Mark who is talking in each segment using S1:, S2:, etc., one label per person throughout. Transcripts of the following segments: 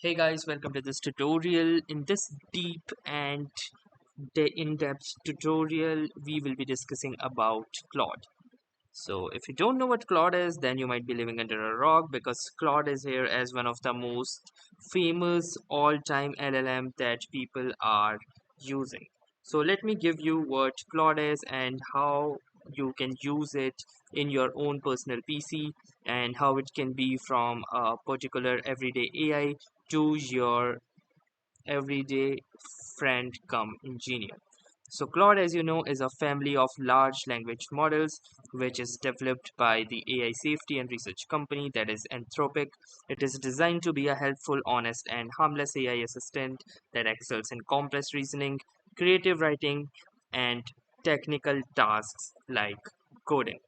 S1: Hey guys, welcome to this tutorial. In this deep and in-depth tutorial, we will be discussing about Claude. So if you don't know what Claude is, then you might be living under a rock because Claude is here as one of the most famous all-time LLM that people are using. So let me give you what Claude is and how you can use it in your own personal PC and how it can be from a particular everyday AI to your everyday friend come engineer. So Claude, as you know, is a family of large language models which is developed by the AI safety and research company that is Anthropic. It is designed to be a helpful, honest, and harmless AI assistant that excels in complex reasoning, creative writing, and technical tasks like coding.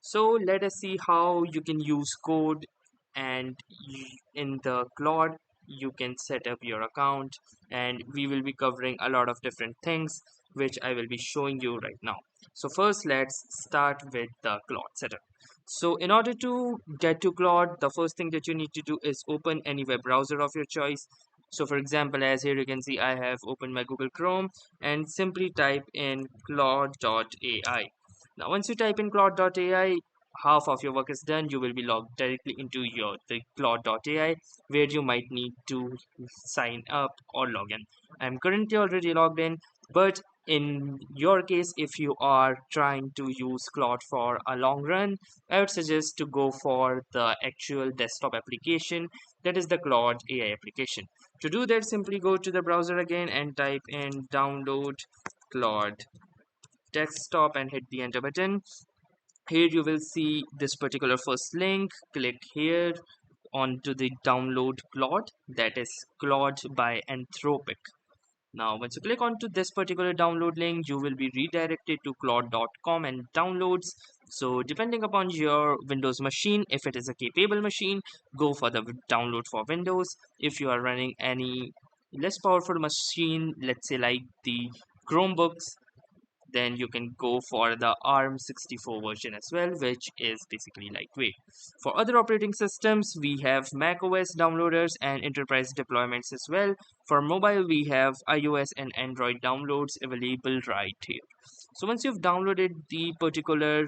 S1: So let us see how you can use code and in the Claude you can set up your account, and we will be covering a lot of different things which I will be showing you right now. So first let's start with the Claude setup. So in order to get to Claude, the first thing that you need to do is open any web browser of your choice. So for example, as here you can see, I have opened my Google Chrome and simply type in Claude.ai. Now, once you type in Claude.ai, half of your work is done. You will be logged directly into the Claude.ai, where you might need to sign up or log in. I'm currently already logged in, but in your case, if you are trying to use Claude for a long run, I would suggest to go for the actual desktop application, that is the Claude AI application. To do that, simply go to the browser again and type in download Claude desktop and hit the enter button. Here you will see this particular first link. Click here onto the download Claude, that is Claude by Anthropic. Now once you click onto this particular download link, you will be redirected to claude.com and downloads. So depending upon your Windows machine, if it is a capable machine, go for the download for Windows. If you are running any less powerful machine, let's say like the Chromebooks, then you can go for the ARM64 version as well, which is basically lightweight. For other operating systems, we have macOS downloaders and enterprise deployments as well. For mobile, we have iOS and Android downloads available right here. So once you've downloaded the particular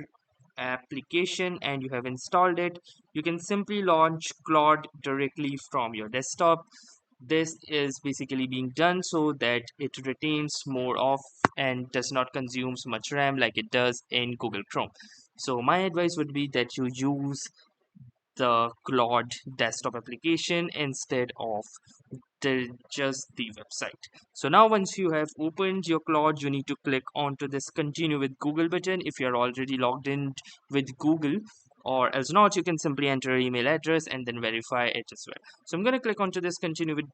S1: application and you have installed it, you can simply launch Claude directly from your desktop. This is basically being done so that it retains more of and does not consume much RAM like it does in Google Chrome. So my advice would be that you use the Claude desktop application instead of just the website. So now once you have opened your Claude, you need to click onto this continue with Google button if you're already logged in with Google, or else not, you can simply enter your email address and then verify it as well. So I'm going to click onto this continue with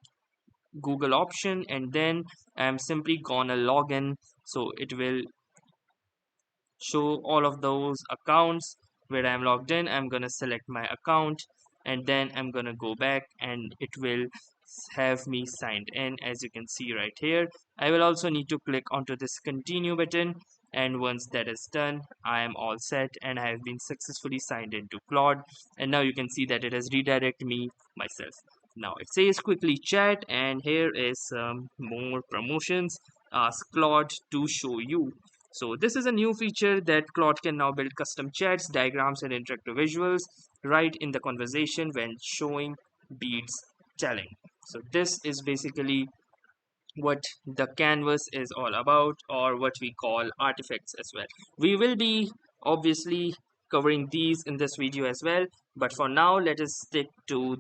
S1: Google option, and then I'm simply gonna log in. So it will show all of those accounts where I'm logged in. I'm gonna select my account and then I'm gonna go back and it will have me signed in, as you can see right here. I will also need to click onto this continue button, and once that is done, I am all set and I have been successfully signed into Claude. And now you can see that it has redirected me myself. Now it says quickly chat, and here is some more promotions. Ask Claude to show you. So this is a new feature that Claude can now build custom chats, diagrams, and interactive visuals right in the conversation when showing beats telling. So this is basically what the canvas is all about, or what we call artifacts as well. We will be obviously covering these in this video as well, but for now let us stick to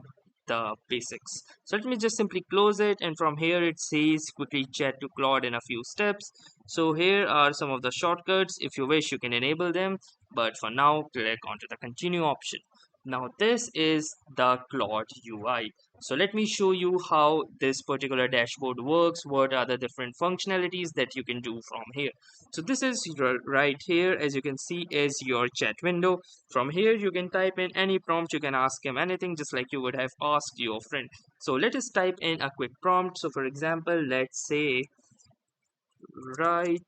S1: the basics. So let me just simply close it, and from here it says quickly chat to Claude in a few steps. So here are some of the shortcuts. If you wish, you can enable them, but for now click onto the continue option. Now this is the Claude UI. So let me show you how this particular dashboard works. What are the different functionalities that you can do from here? So this is right here, as you can see, is your chat window. From here you can type in any prompt. You can ask him anything just like you would have asked your friend. So let us type in a quick prompt. So for example, let's say write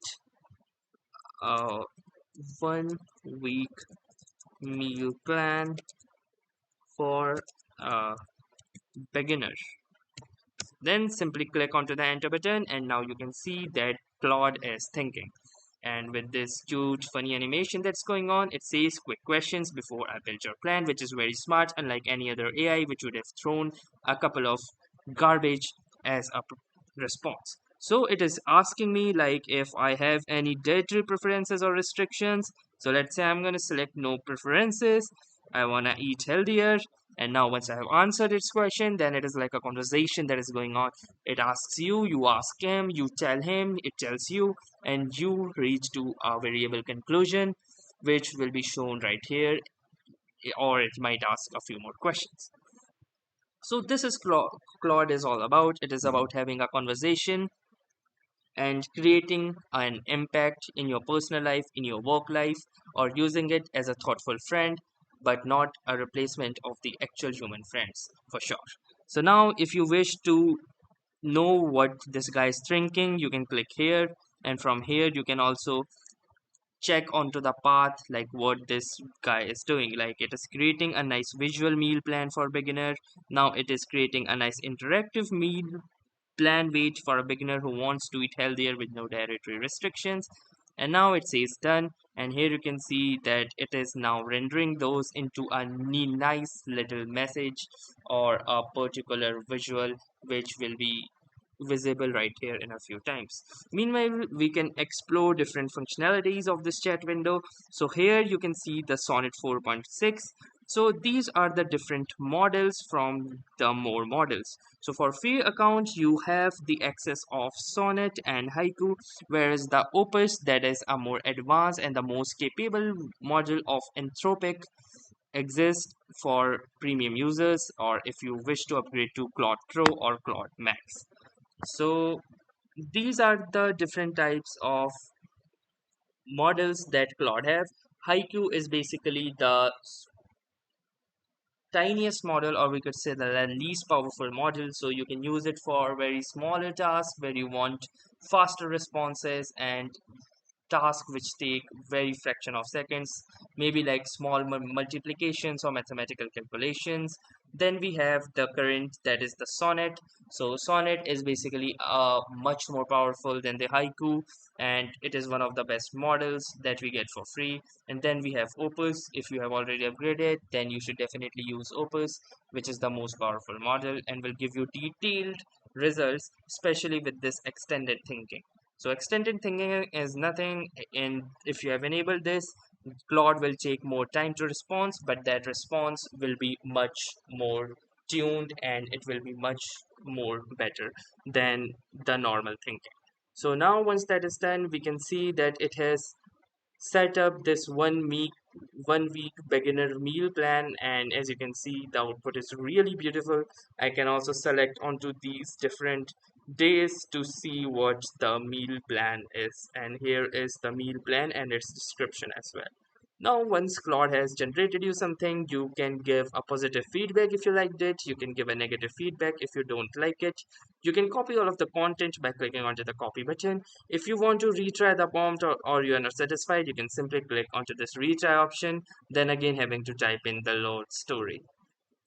S1: a 1 week meal plan for a beginner. Then simply click onto the enter button, and now you can see that Claude is thinking. And with this cute funny animation that's going on, it says quick questions before I build your plan, which is very smart, unlike any other AI which would have thrown a couple of garbage as a response. So it is asking me like if I have any dietary preferences or restrictions. So let's say I'm going to select no preferences. I want to eat healthier. And now once I have answered its question, then it is like a conversation that is going on. It asks you, you ask him, you tell him, it tells you, and you reach to a variable conclusion, which will be shown right here, or it might ask a few more questions. So this is Claude is all about. It is about having a conversation and creating an impact in your personal life, in your work life, or using it as a thoughtful friend, but not a replacement of the actual human friends, for sure. So now, if you wish to know what this guy is thinking, you can click here, and from here, you can also check onto the path like what this guy is doing. Like it is creating a nice visual meal plan for beginner. Now it is creating a nice interactive meal plan weight for a beginner who wants to eat healthier with no dietary restrictions. And now it says done, and here you can see that it is now rendering those into a nice little message or a particular visual which will be visible right here in a few times. Meanwhile, we can explore different functionalities of this chat window. So here you can see the Sonnet 4.6. So these are the different models from the more models. So for free account, you have the access of Sonnet and Haiku, whereas the Opus, that is a more advanced and the most capable module of Anthropic, exists for premium users, or if you wish to upgrade to Claude Pro or Claude Max. So these are the different types of models that Claude have. Haiku is basically the tiniest model, or we could say the least powerful model, so you can use it for very smaller tasks where you want faster responses and tasks which take very fraction of seconds, maybe like small multiplications or mathematical calculations. Then we have the current, that is the Sonnet. So Sonnet is basically much more powerful than the Haiku, and it is one of the best models that we get for free. And then we have Opus. If you have already upgraded, then you should definitely use Opus, which is the most powerful model and will give you detailed results, especially with this extended thinking. So extended thinking is nothing, and if you have enabled this, Claude will take more time to respond, but that response will be much more tuned and it will be much more better than the normal thinking. So now once that is done, we can see that it has set up this 1 week beginner meal plan, and as you can see the output is really beautiful. I can also select onto these different days to see what the meal plan is, and here is the meal plan and its description as well. Now once Claude has generated you something, you can give a positive feedback if you liked it, you can give a negative feedback if you don't like it. You can copy all of the content by clicking onto the copy button. If you want to retry the prompt, or you are not satisfied, you can simply click onto this retry option, then again having to type in the load story.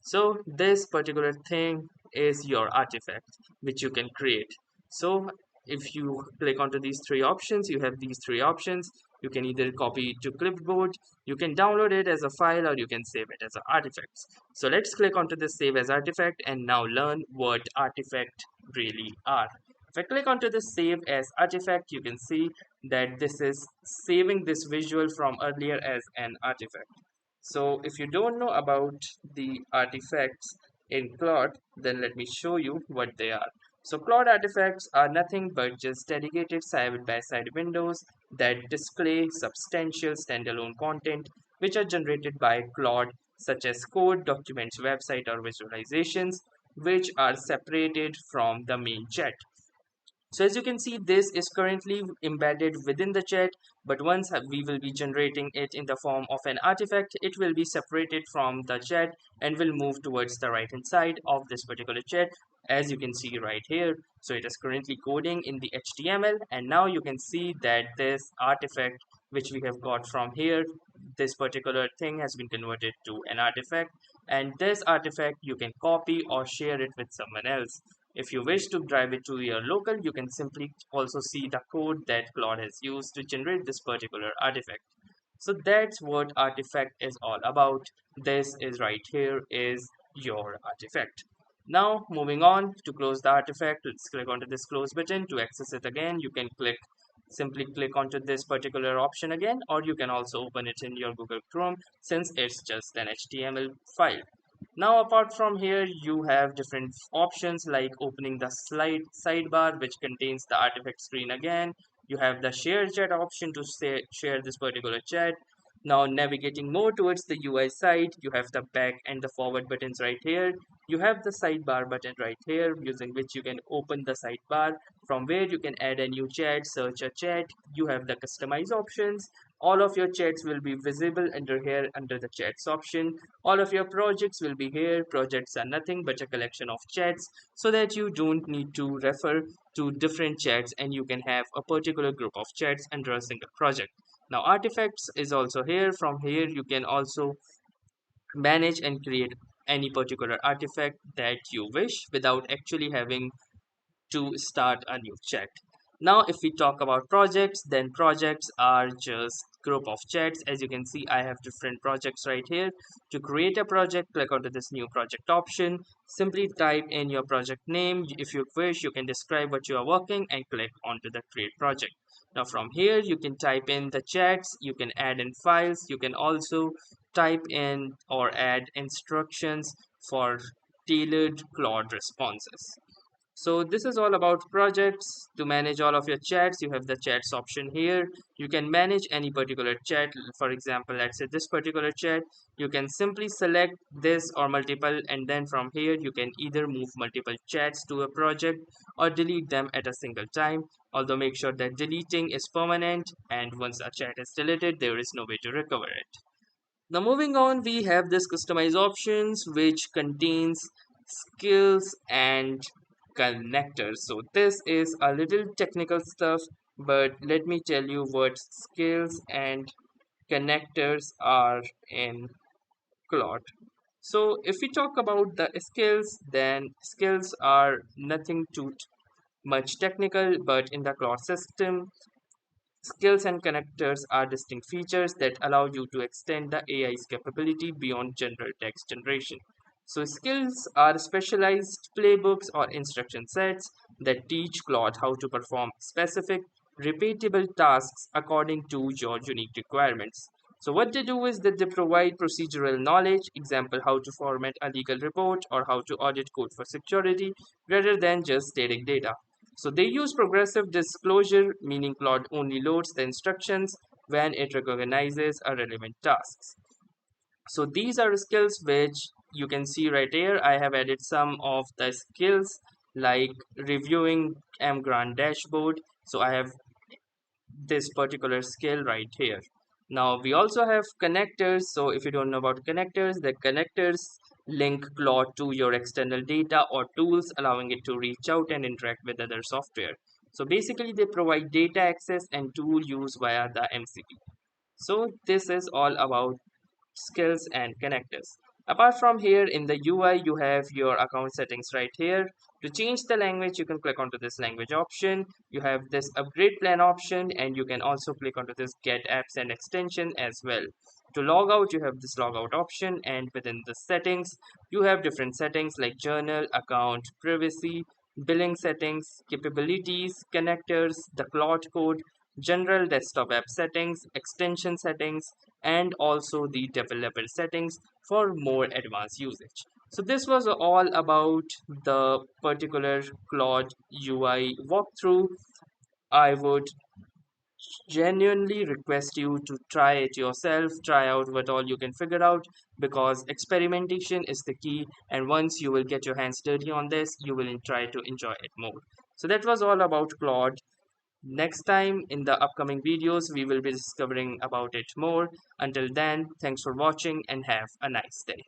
S1: So this particular thing is your artifact which you can create. So if you click onto these three options, you have these three options. You can either copy it to clipboard, you can download it as a file, or you can save it as an artifact. So let's click onto this save as artifact and now learn what artifact really are. If I click onto the save as artifact, you can see that this is saving this visual from earlier as an artifact. So if you don't know about the artifacts in Claude, then let me show you what they are. So Claude artifacts are nothing but just dedicated side-by-side windows that display substantial standalone content which are generated by Claude, such as code, documents, website, or visualizations, which are separated from the main chat. So as you can see, this is currently embedded within the chat, but once we will be generating it in the form of an artifact, it will be separated from the chat and will move towards the right hand side of this particular chat, as you can see right here. So it is currently coding in the HTML, and now you can see that this artifact which we have got from here, this particular thing has been converted to an artifact, and this artifact you can copy or share it with someone else. If you wish to drive it to your local, you can simply also see the code that Claude has used to generate this particular artifact. So that's what artifact is all about. This is right here is your artifact. Now moving on to close the artifact, let's click onto this close button. To access it again, you can simply click onto this particular option again, or you can also open it in your Google Chrome since it's just an HTML file. Now apart from here, you have different options like opening the sidebar which contains the artifact screen again. You have the share chat option to share this particular chat. Now navigating more towards the UI side, you have the back and the forward buttons right here. You have the sidebar button right here using which you can open the sidebar from where you can add a new chat, search a chat. You have the customize options. All of your chats will be visible under here under the chats option. All of your projects will be here. Projects are nothing but a collection of chats so that you don't need to refer to different chats and you can have a particular group of chats under a single project. Now artifacts is also here. From here you can also manage and create any particular artifact that you wish without actually having to start a new chat. Now, if we talk about projects, then projects are just group of chats. As you can see, I have different projects right here. To create a project, click onto this new project option. Simply type in your project name. If you wish, you can describe what you are working and click onto the create project. Now from here, you can type in the chats, you can add in files, you can also type in or add instructions for tailored Claude responses. So this is all about projects. To manage all of your chats, you have the chats option here. You can manage any particular chat. For example, let's say this particular chat, you can simply select this or multiple, and then from here you can either move multiple chats to a project or delete them at a single time. Although make sure that deleting is permanent, and once a chat is deleted, there is no way to recover it. Now moving on, we have this customize options which contains skills and connectors. So this is a little technical stuff, but let me tell you what skills and connectors are in Claude. So if we talk about the skills, then skills are nothing too much technical, but in the Claude system, skills and connectors are distinct features that allow you to extend the AI's capability beyond general text generation. So, skills are specialized playbooks or instruction sets that teach Claude how to perform specific, repeatable tasks according to your unique requirements. So, what they do is that they provide procedural knowledge, example, how to format a legal report or how to audit code for security, rather than just static data. So they use progressive disclosure, meaning Claude only loads the instructions when it recognizes a relevant task. So these are skills which you can see right here. I have added some of the skills like reviewing mgrant dashboard. So I have this particular skill right here. Now we also have connectors. So if you don't know about connectors, the connectors link Claude to your external data or tools, allowing it to reach out and interact with other software. So basically they provide data access and tool use via the MCP. So this is all about skills and connectors. Apart from here in the UI, you have your account settings right here. To change the language, you can click onto this language option. You have this upgrade plan option, and you can also click onto this get apps and extension as well. To log out, you have this logout option, and within the settings, you have different settings like journal, account, privacy, billing settings, capabilities, connectors, the Claude code, general desktop app settings, extension settings, and also the developer settings for more advanced usage. So this was all about the particular Claude UI walkthrough. I would genuinely request you to try it yourself, try out what all you can figure out, because experimentation is the key, and once you will get your hands dirty on this, you will try to enjoy it more. So that was all about Claude. Next time in the upcoming videos, we will be discovering about it more. Until then, thanks for watching and have a nice day.